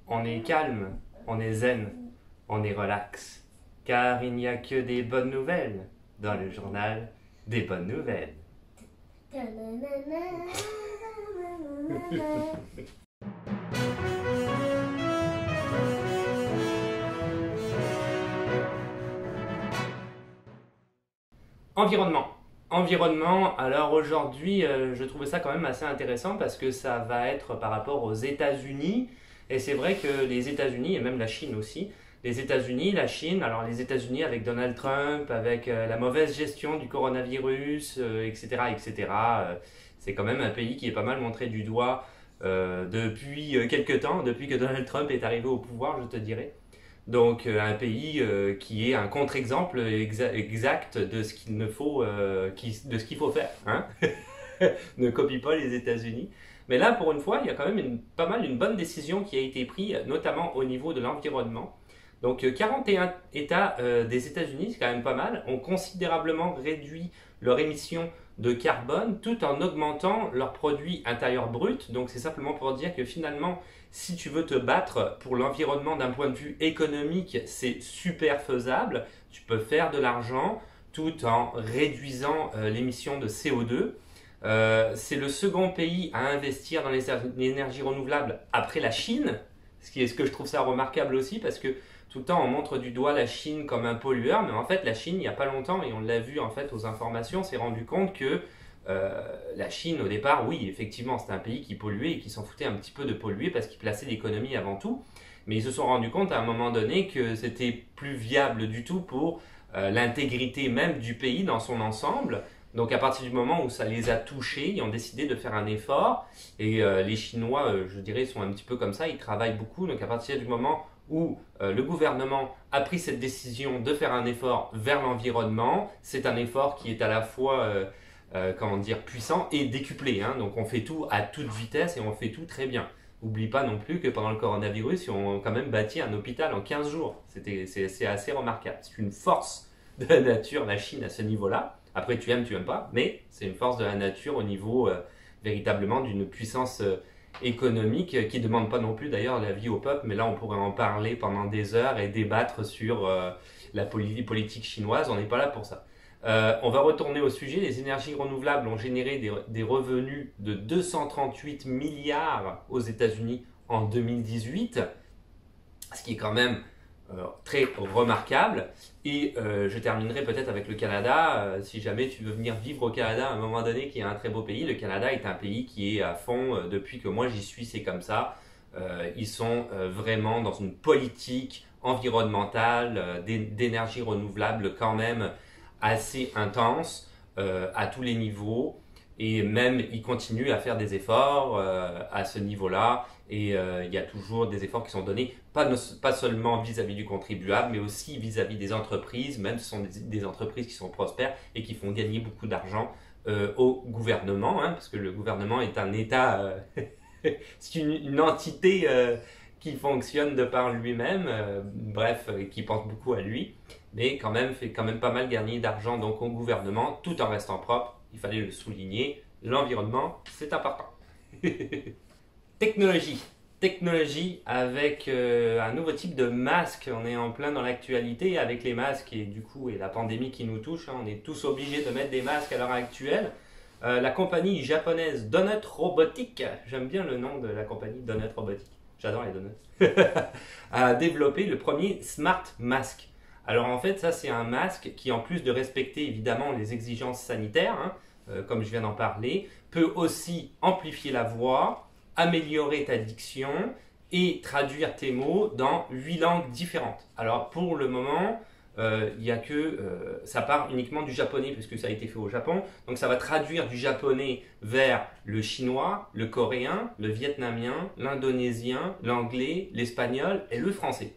On est calme, on est zen, on est relax. Car il n'y a que des bonnes nouvelles dans le journal des bonnes nouvelles. Environnement. Environnement, alors aujourd'hui, je trouvais ça quand même assez intéressant parce que ça va être par rapport aux États-Unis. Et c'est vrai que les États-Unis, et même la Chine aussi, les États-Unis, la Chine, alors les États-Unis avec Donald Trump, avec la mauvaise gestion du coronavirus, etc., etc., c'est quand même un pays qui est pas mal montré du doigt depuis quelques temps, depuis que Donald Trump est arrivé au pouvoir, je te dirais. Donc un pays qui est un contre-exemple exact de ce qu'il ne faut, de ce qu'il faut faire. Hein. Ne copie pas les États-Unis. Mais là, pour une fois, il y a quand même pas mal une bonne décision qui a été prise, notamment au niveau de l'environnement. Donc 41 États des États-Unis, c'est quand même pas mal, ont considérablement réduit leur émission de carbone tout en augmentant leur produit intérieur brut. Donc c'est simplement pour dire que finalement, si tu veux te battre pour l'environnement d'un point de vue économique, c'est super faisable. Tu peux faire de l'argent tout en réduisant l'émission de CO2. C'est le second pays à investir dans les énergies renouvelables après la Chine, ce que je trouve ça remarquable aussi parce que tout le temps on montre du doigt la Chine comme un pollueur, mais en fait la Chine il n'y a pas longtemps, et on l'a vu en fait aux informations, s'est rendu compte que la Chine au départ, oui effectivement c'était un pays qui polluait et qui s'en foutait un petit peu de polluer parce qu'il plaçait l'économie avant tout, mais ils se sont rendus compte à un moment donné que c'était plus viable du tout pour l'intégrité même du pays dans son ensemble. Donc à partir du moment où ça les a touchés, ils ont décidé de faire un effort. Et les Chinois, je dirais, sont un petit peu comme ça, ils travaillent beaucoup. Donc à partir du moment où le gouvernement a pris cette décision de faire un effort vers l'environnement, c'est un effort qui est à la fois comment dire, puissant et décuplé. Hein. Donc on fait tout à toute vitesse et on fait tout très bien. N'oublie pas non plus que pendant le coronavirus, ils ont quand même bâti un hôpital en 15 jours. C'est assez remarquable. C'est une force de la nature, la Chine, à ce niveau-là. Après, tu aimes pas, mais c'est une force de la nature au niveau véritablement d'une puissance économique qui ne demande pas non plus d'ailleurs la vie au peuple, mais là on pourrait en parler pendant des heures et débattre sur la politique chinoise, on n'est pas là pour ça. On va retourner au sujet, les énergies renouvelables ont généré des revenus de 238 milliards aux États-Unis en 2018, ce qui est quand même très remarquable. Et je terminerai peut-être avec le Canada. Si jamais tu veux venir vivre au Canada à un moment donné, qui est un très beau pays, le Canada est un pays qui est à fond, depuis que moi j'y suis, c'est comme ça. Ils sont vraiment dans une politique environnementale, d'énergie renouvelable quand même assez intense à tous les niveaux. Et même, ils continuent à faire des efforts à ce niveau-là. Et il y a toujours des efforts qui sont donnés, pas seulement vis-à-vis du contribuable, mais aussi vis-à-vis des entreprises. Même ce sont des entreprises qui sont prospères et qui font gagner beaucoup d'argent au gouvernement, hein, parce que le gouvernement est un État, c'est une entité qui fonctionne de par lui-même, bref, qui pense beaucoup à lui, mais quand même fait quand même pas mal gagner d'argent donc au gouvernement, tout en restant propre. Il fallait le souligner, l'environnement, c'est important. Technologie. Technologie avec un nouveau type de masque. On est en plein dans l'actualité avec les masques et du coup et la pandémie qui nous touche. Hein, on est tous obligés de mettre des masques à l'heure actuelle. La compagnie japonaise Donut Robotics, j'aime bien le nom de la compagnie Donut Robotics, j'adore les donuts, a développé le premier Smart Mask. Alors en fait ça c'est un masque qui en plus de respecter évidemment les exigences sanitaires, hein, comme je viens d'en parler, peut aussi amplifier la voix, améliorer ta diction et traduire tes mots dans 8 langues différentes. Alors pour le moment, il y a que ça part uniquement du japonais puisque ça a été fait au Japon. Donc ça va traduire du japonais vers le chinois, le coréen, le vietnamien, l'indonésien, l'anglais, l'espagnol et le français.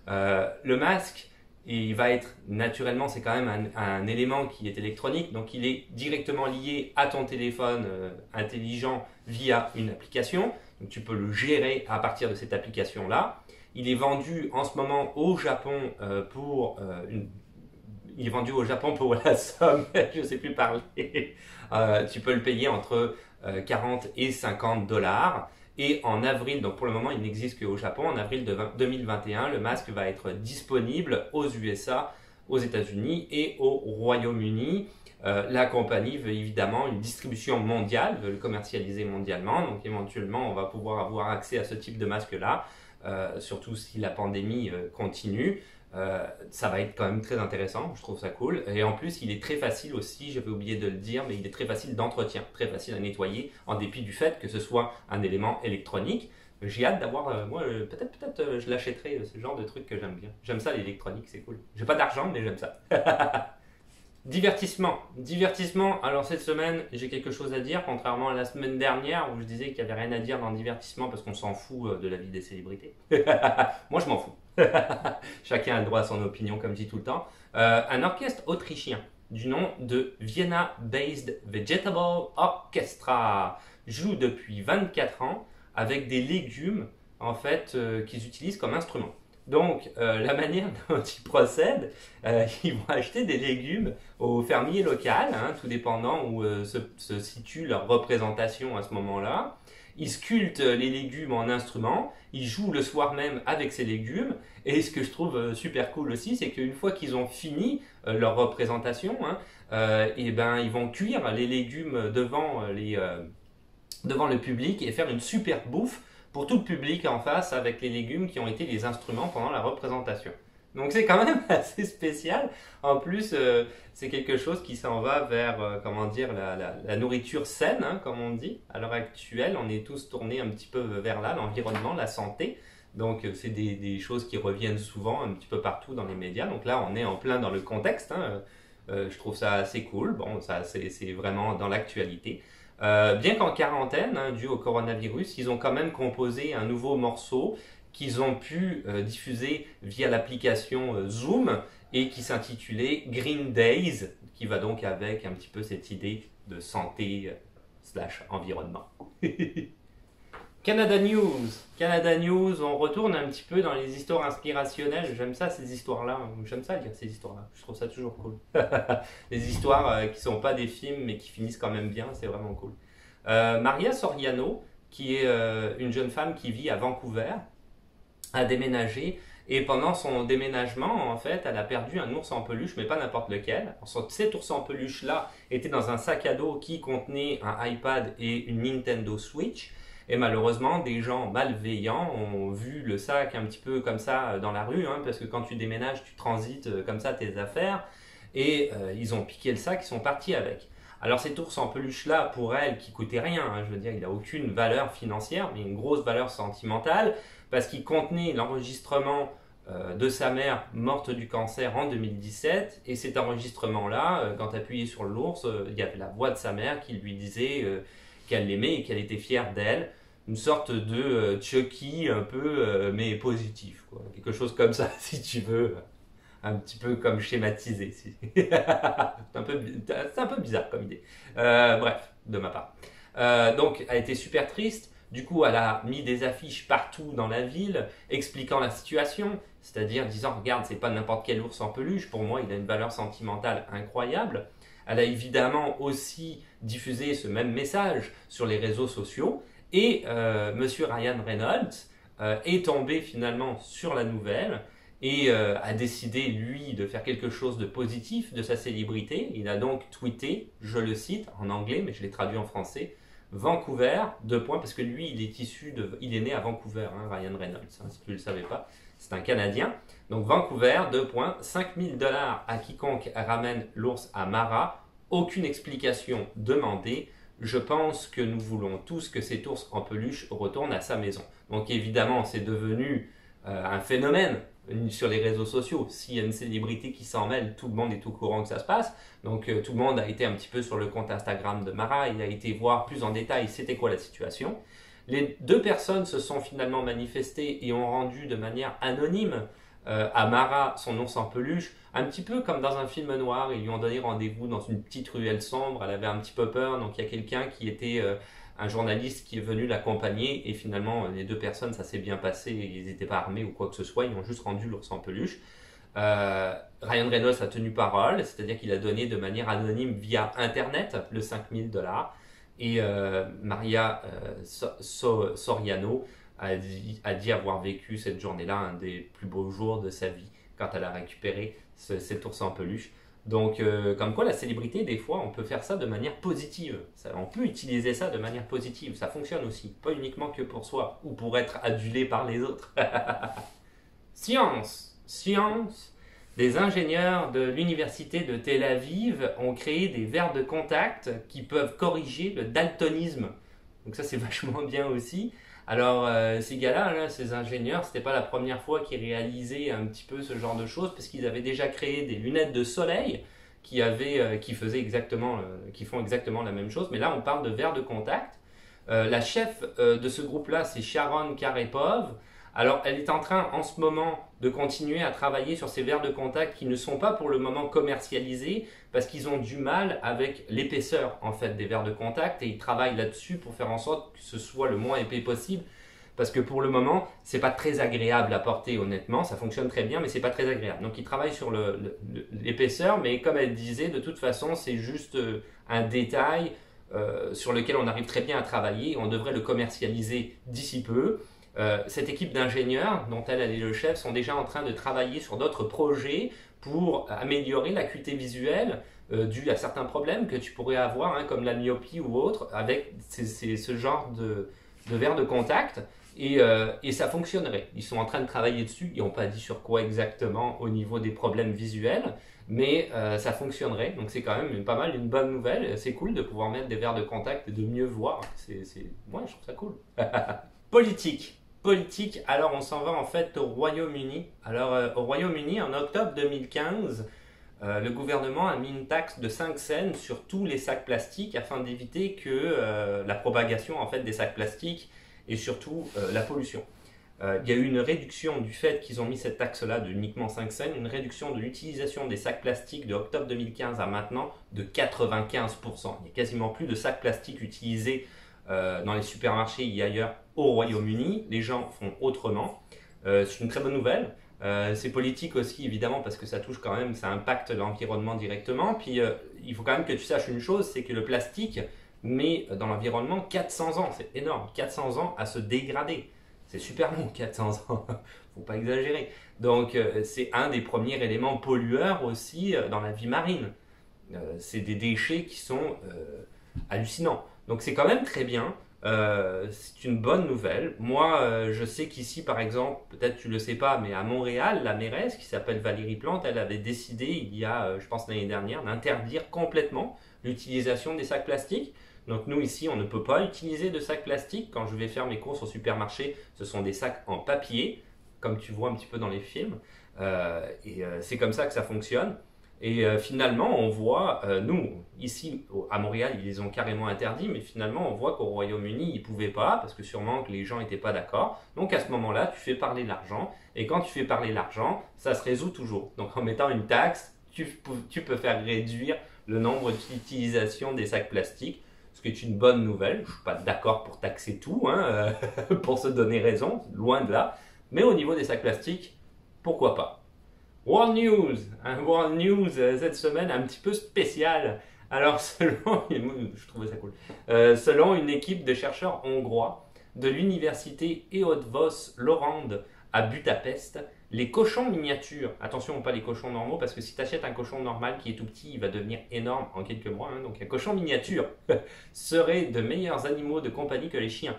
Le masque, il va être naturellement, c'est quand même un élément qui est électronique, donc il est directement lié à ton téléphone intelligent via une application. Donc tu peux le gérer à partir de cette application-là. Il est vendu en ce moment au Japon il est vendu au Japon pour la somme, je ne sais plus parler. Tu peux le payer entre 40 et 50 dollars. Et en avril, donc pour le moment il n'existe qu'au Japon, en avril de 2021, le masque va être disponible aux USA, aux États-Unis et au Royaume-Uni. La compagnie veut évidemment une distribution mondiale, veut le commercialiser mondialement, donc éventuellement on va pouvoir avoir accès à ce type de masque-là, surtout si la pandémie continue. Ça va être quand même très intéressant, je trouve ça cool. Et en plus, il est très facile aussi, j'avais oublié de le dire, mais il est très facile d'entretien, très facile à nettoyer, en dépit du fait que ce soit un élément électronique. J'ai hâte d'avoir, moi, peut-être, je l'achèterai, ce genre de truc que j'aime bien. J'aime ça, l'électronique, c'est cool. J'ai pas d'argent, mais j'aime ça. Divertissement. Divertissement. Alors cette semaine, j'ai quelque chose à dire, contrairement à la semaine dernière où je disais qu'il n'y avait rien à dire dans le divertissement parce qu'on s'en fout de la vie des célébrités. Moi, je m'en fous. Chacun a le droit à son opinion, comme je dis tout le temps. Un orchestre autrichien du nom de Vienna Based Vegetable Orchestra joue depuis 24 ans avec des légumes en fait qu'ils utilisent comme instrument. Donc, la manière dont ils procèdent, ils vont acheter des légumes au fermier local, hein, tout dépendant où se situe leur représentation à ce moment-là. Ils sculptent les légumes en instruments, ils jouent le soir même avec ces légumes, et ce que je trouve super cool aussi, c'est qu'une fois qu'ils ont fini leur représentation, hein, et ben, ils vont cuire les légumes devant le public et faire une super bouffe pour tout le public en face avec les légumes qui ont été les instruments pendant la représentation. Donc c'est quand même assez spécial. En plus, c'est quelque chose qui s'en va vers, comment dire, la nourriture saine, hein, comme on dit. À l'heure actuelle, on est tous tournés un petit peu vers là, l'environnement, la santé. Donc c'est des choses qui reviennent souvent un petit peu partout dans les médias. Donc là, on est en plein dans le contexte, hein. Je trouve ça assez cool. Bon, ça c'est vraiment dans l'actualité. Bien qu'en quarantaine, hein, dû au coronavirus, ils ont quand même composé un nouveau morceau qu'ils ont pu diffuser via l'application Zoom et qui s'intitulait Green Days, qui va donc avec un petit peu cette idée de santé slash environnement. Canada News. Canada News, on retourne un petit peu dans les histoires inspirationnelles. J'aime ça, ces histoires-là. J'aime ça lire ces histoires-là. Je trouve ça toujours cool. Les histoires qui sont pas des films, mais qui finissent quand même bien, c'est vraiment cool. Maria Soriano, qui est une jeune femme qui vit à Vancouver, a déménagé. Et pendant son déménagement, en fait, elle a perdu un ours en peluche, mais pas n'importe lequel. Cet ours en peluche-là était dans un sac à dos qui contenait un iPad et une Nintendo Switch. Et malheureusement, des gens malveillants ont vu le sac un petit peu comme ça dans la rue, hein, parce que quand tu déménages, tu transites comme ça tes affaires, et ils ont piqué le sac, ils sont partis avec. Alors cet ours en peluche-là, pour elle, qui coûtait rien, hein, je veux dire, il n'a aucune valeur financière, mais une grosse valeur sentimentale, parce qu'il contenait l'enregistrement de sa mère morte du cancer en 2017, et cet enregistrement-là, quand tu appuyais sur l'ours, il y avait la voix de sa mère qui lui disait qu'elle l'aimait et qu'elle était fière d'elle. Une sorte de Chucky un peu, mais positif, quoi. Quelque chose comme ça, si tu veux, un petit peu comme schématisé. C'est un peu bizarre comme idée. Bref, de ma part. Donc, elle était super triste. Du coup, elle a mis des affiches partout dans la ville expliquant la situation, c'est-à-dire disant, regarde, c'est pas n'importe quel ours en peluche, pour moi, il a une valeur sentimentale incroyable. Elle a évidemment aussi diffusé ce même message sur les réseaux sociaux. Et Monsieur Ryan Reynolds est tombé finalement sur la nouvelle et a décidé, lui, de faire quelque chose de positif de sa célébrité. Il a donc tweeté, je le cite en anglais, mais je l'ai traduit en français, Vancouver, parce que lui, il est né à Vancouver, hein, Ryan Reynolds, hein, si tu ne le savais pas, c'est un Canadien. Donc Vancouver, 5 000 $ à quiconque ramène l'ours à Mara, aucune explication demandée. Je pense que nous voulons tous que cet ours en peluche retourne à sa maison. Donc évidemment, c'est devenu un phénomène sur les réseaux sociaux. S'il y a une célébrité qui s'en mêle, tout le monde est au courant que ça se passe. Donc tout le monde a été un petit peu sur le compte Instagram de Mara, il a été voir plus en détail c'était quoi la situation. Les deux personnes se sont finalement manifestées et ont rendu de manière anonyme à Mara son ours en peluche, un petit peu comme dans un film noir. Ils lui ont donné rendez-vous dans une petite ruelle sombre, elle avait un petit peu peur, donc il y a quelqu'un qui était un journaliste qui est venu l'accompagner et finalement les deux personnes ça s'est bien passé, ils n'étaient pas armés ou quoi que ce soit, ils ont juste rendu l'ours en peluche. Ryan Reynolds a tenu parole, c'est-à-dire qu'il a donné de manière anonyme via internet le 5 000 $. Et Maria Soriano a dit avoir vécu cette journée-là un des plus beaux jours de sa vie quand elle a récupéré cet ours en peluche. Donc, comme quoi la célébrité, des fois, on peut faire ça de manière positive. On peut utiliser ça de manière positive. Ça fonctionne aussi. Pas uniquement que pour soi ou pour être adulé par les autres. Science. Science. Des ingénieurs de l'université de Tel Aviv ont créé des verres de contact qui peuvent corriger le daltonisme. Donc ça, c'est vachement bien aussi. Alors, ces gars-là, là, ces ingénieurs, c'était pas la première fois qu'ils réalisaient un petit peu ce genre de choses, parce qu'ils avaient déjà créé des lunettes de soleil qui font exactement la même chose. Mais là, on parle de verres de contact. La chef de ce groupe-là, c'est Sharon Karepov. Alors, elle est en train en ce moment de continuer à travailler sur ces verres de contact qui ne sont pas pour le moment commercialisés parce qu'ils ont du mal avec l'épaisseur en fait des verres de contact et ils travaillent là-dessus pour faire en sorte que ce soit le moins épais possible parce que pour le moment, c'est pas très agréable à porter honnêtement, ça fonctionne très bien mais c'est pas très agréable. Donc ils travaillent sur l'épaisseur mais comme elle disait, de toute façon, c'est juste un détail sur lequel on arrive très bien à travailler et on devrait le commercialiser d'ici peu. Cette équipe d'ingénieurs, dont elle est le chef, sont déjà en train de travailler sur d'autres projets pour améliorer l'acuité visuelle due à certains problèmes que tu pourrais avoir, hein, comme la myopie ou autre, avec ce genre de verre de contact. Et ça fonctionnerait. Ils sont en train de travailler dessus. Ils n'ont pas dit sur quoi exactement au niveau des problèmes visuels, mais ça fonctionnerait. Donc c'est quand même pas mal une bonne nouvelle. C'est cool de pouvoir mettre des verres de contact et de mieux voir. Ouais, je trouve ça cool. Politique. Politique, alors on s'en va en fait au Royaume-Uni. Alors au Royaume-Uni, en octobre 2015, le gouvernement a mis une taxe de 5 cents sur tous les sacs plastiques afin d'éviter que la propagation en fait des sacs plastiques et surtout la pollution. Il y a eu une réduction du fait qu'ils ont mis cette taxe-là de uniquement 5 cents, une réduction de l'utilisation des sacs plastiques de octobre 2015 à maintenant de 95%. Il n'y a quasiment plus de sacs plastiques utilisés dans les supermarchés et ailleurs au Royaume-Uni. Les gens font autrement. C'est une très bonne nouvelle. C'est politique aussi évidemment parce que ça touche quand même, ça impacte l'environnement directement. Puis il faut quand même que tu saches une chose, c'est que le plastique met dans l'environnement 400 ans. C'est énorme, 400 ans à se dégrader. C'est super long, 400 ans. Faut pas exagérer. Donc c'est un des premiers éléments pollueurs aussi dans la vie marine. C'est des déchets qui sont hallucinants. Donc c'est quand même très bien. C'est une bonne nouvelle. Moi, je sais qu'ici, par exemple, peut-être tu le sais pas, mais à Montréal, la mairesse qui s'appelle Valérie Plante, elle avait décidé il y a, je pense l'année dernière, d'interdire complètement l'utilisation des sacs plastiques. Donc nous ici, on ne peut pas utiliser de sacs plastiques. Quand je vais faire mes courses au supermarché, ce sont des sacs en papier, comme tu vois un petit peu dans les films. C'est comme ça que ça fonctionne. Et finalement, on voit, nous, ici à Montréal, ils les ont carrément interdits, mais finalement, on voit qu'au Royaume-Uni, ils ne pouvaient pas, parce que sûrement que les gens n'étaient pas d'accord. Donc à ce moment-là, tu fais parler l'argent, et quand tu fais parler l'argent, ça se résout toujours. Donc en mettant une taxe, tu peux faire réduire le nombre d'utilisations des sacs plastiques, ce qui est une bonne nouvelle. Je ne suis pas d'accord pour taxer tout, hein, pour se donner raison, loin de là. Mais au niveau des sacs plastiques, pourquoi pas? World News, un World News cette semaine un petit peu spécial. Alors je trouvais ça cool. Selon une équipe de chercheurs hongrois de l'université Eötvös Loránd à Budapest, les cochons miniatures, attention pas les cochons normaux parce que si tu achètes un cochon normal qui est tout petit, il va devenir énorme en quelques mois. Hein, donc un cochon miniature seraient de meilleurs animaux de compagnie que les chiens.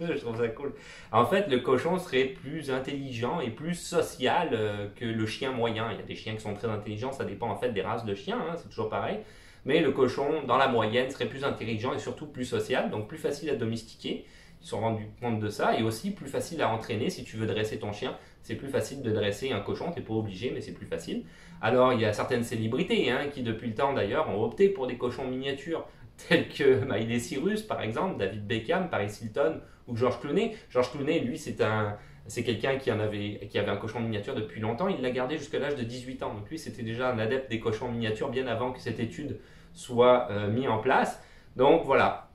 Je trouve ça cool. En fait, le cochon serait plus intelligent et plus social que le chien moyen. Il y a des chiens qui sont très intelligents, ça dépend en fait des races de chiens, hein, c'est toujours pareil. Mais le cochon, dans la moyenne, serait plus intelligent et surtout plus social, donc plus facile à domestiquer. Ils se sont rendus compte de ça et aussi plus facile à entraîner. Si tu veux dresser ton chien, c'est plus facile de dresser un cochon, tu n'es pas obligé, mais c'est plus facile. Alors, il y a certaines célébrités hein, qui, depuis le temps d'ailleurs, ont opté pour des cochons miniatures, tels que Miley Cyrus par exemple, David Beckham, Paris Hilton ou George Clooney. George Clooney, lui, c'est quelqu'un qui avait un cochon miniature depuis longtemps. Il l'a gardé jusqu'à l'âge de 18 ans. Donc lui, c'était déjà un adepte des cochons miniatures bien avant que cette étude soit mise en place. Donc voilà.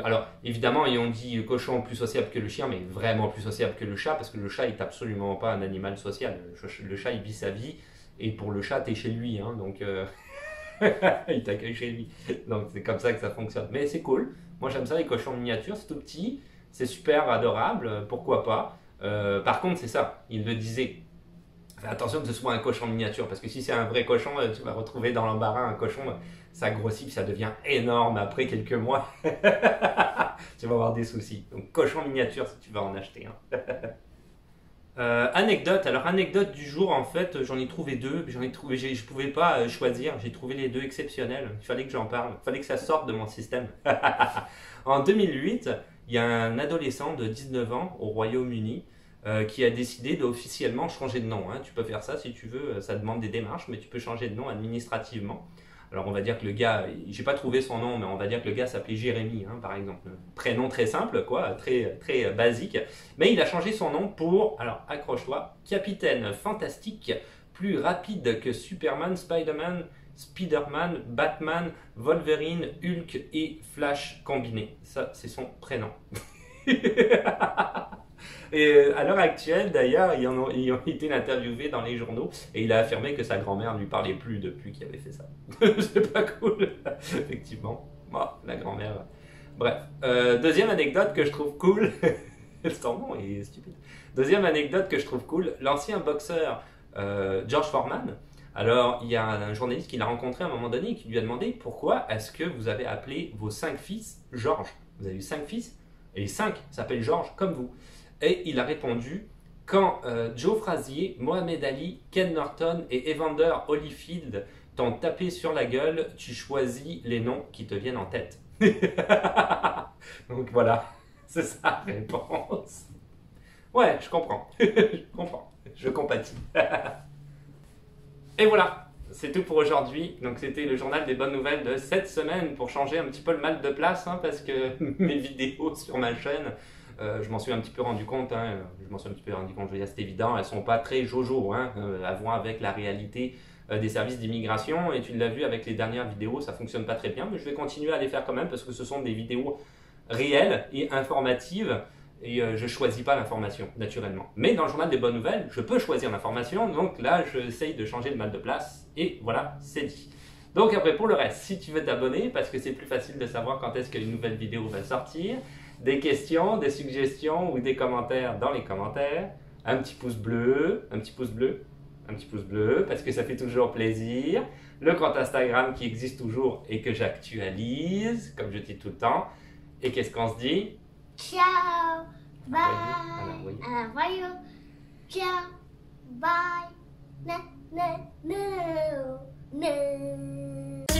Alors évidemment, ils ont dit le cochon plus sociable que le chien, mais vraiment plus sociable que le chat, parce que le chat est absolument pas un animal social. Le chat, il vit sa vie, et pour le chat, t'es chez lui. Hein, donc Il t'accueille chez lui. Donc c'est comme ça que ça fonctionne. Mais c'est cool. Moi j'aime ça, les cochons miniatures, c'est tout petit, c'est super adorable, pourquoi pas. Par contre, c'est ça, il le disait. Fais attention que ce soit un cochon miniature, parce que si c'est un vrai cochon, tu vas retrouver dans l'embarras un cochon, ça grossit, puis ça devient énorme après quelques mois. Tu vas avoir des soucis. Donc cochon miniature si tu vas en acheter un. Anecdote, alors anecdote du jour, en fait, j'en ai trouvé deux, je pouvais pas choisir, j'ai trouvé les deux exceptionnels, il fallait que j'en parle, il fallait que ça sorte de mon système. En 2008, il y a un adolescent de 19 ans au Royaume-Uni qui a décidé d'officiellement changer de nom, hein. Tu peux faire ça si tu veux, ça demande des démarches, mais tu peux changer de nom administrativement. Alors on va dire que le gars, j'ai pas trouvé son nom, mais on va dire que le gars s'appelait Jérémy, hein, par exemple. Prénom très simple, quoi, très basique. Mais il a changé son nom pour, alors accroche-toi, Capitaine Fantastique, plus rapide que Superman, Spider-Man, Batman, Wolverine, Hulk et Flash combinés. Ça, c'est son prénom. Et à l'heure actuelle, d'ailleurs, ils ont été interviewés dans les journaux et il a affirmé que sa grand-mère ne lui parlait plus depuis qu'il avait fait ça. C'est pas cool, effectivement. Bon, la grand-mère. Bref. Deuxième anecdote que je trouve cool. Son nom est stupide. Deuxième anecdote que je trouve cool. L'ancien boxeur George Foreman. Alors, il y a un journaliste qui l'a rencontré à un moment donné et qui lui a demandé pourquoi est-ce que vous avez appelé vos 5 fils George. Vous avez eu 5 fils et les 5 s'appellent George comme vous. Et il a répondu, quand Joe Frazier, Mohamed Ali, Ken Norton et Evander Holyfield t'ont tapé sur la gueule, tu choisis les noms qui te viennent en tête. Donc voilà, c'est sa réponse. Ouais, je comprends. Je comprends. Je compatis. Et voilà, c'est tout pour aujourd'hui. Donc c'était le journal des bonnes nouvelles de cette semaine pour changer un petit peu le mal de place, hein, parce que mes vidéos sur ma chaîne, je m'en suis un petit peu rendu compte, hein, je veux dire, c'est évident, elles sont pas très jojo, hein, à voir avec la réalité des services d'immigration, et tu l'as vu avec les dernières vidéos, ça fonctionne pas très bien, mais je vais continuer à les faire quand même parce que ce sont des vidéos réelles et informatives, et je choisis pas l'information, naturellement. Mais dans le journal des bonnes nouvelles, je peux choisir l'information, donc là, j'essaye de changer le mal de place, et voilà, c'est dit. Donc après, pour le reste, si tu veux t'abonner, parce que c'est plus facile de savoir quand est-ce qu'une nouvelle vidéo va sortir, des questions, des suggestions ou des commentaires dans les commentaires, un petit pouce bleu, un petit pouce bleu, un petit pouce bleu, parce que ça fait toujours plaisir, le compte Instagram qui existe toujours et que j'actualise, comme je dis tout le temps, et qu'est-ce qu'on se dit? Ciao, bye, à la voyou, ciao, bye, na, na, no, no.